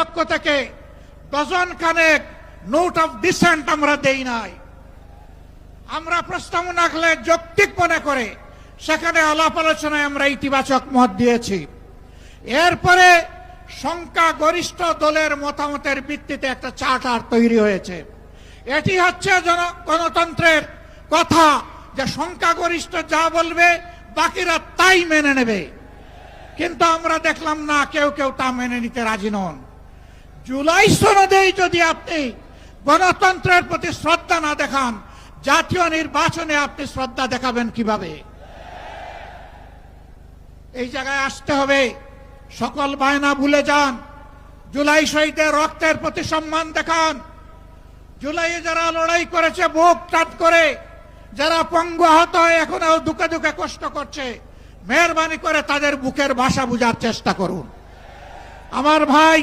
পক্ষ থেকে ডজন খানেক নোট অফ ডিসেন্ট আমরা দেই নাই। আমরা প্রস্তাবনা রাখলে যৌক্তিক মনে করে সেখানে আলাপ আলোচনায় আমরা ইতিবাচক মত দিয়েছি। এরপরে সংখ্যাগরিষ্ঠ দলের মতামতের ভিত্তিতে একটা চার্টার তৈরি হয়েছে। এটি হচ্ছে গণতন্ত্রের কথা, যে সংখ্যাগরিষ্ঠ যা বলবে বাকিরা তাই মেনে নেবে। কিন্তু আমরা দেখলাম না, কেউ কেউ তা মেনে নিতে রাজি নন। জুলাই সনদেই যদি আপনি গণতন্ত্রের প্রতি শ্রদ্ধা না দেখান, জাতীয় নির্বাচনে আপনি শ্রদ্ধা দেখাবেন কিভাবে? এই জায়গায় আসতে হবে। সকল বায়না ভুলে যান। জুলাই শহীদের রক্তের প্রতি সম্মান দেখান। জুলাইয়ে যারা লড়াই করেছে বুক টাট করে, যারা পঙ্গু আহত হয়ে এখনো দুঃখে দুঃখে কষ্ট করছে, মেহরবানি করে তাদের বুকের ভাষা বুঝার চেষ্টা করুন। আমার ভাই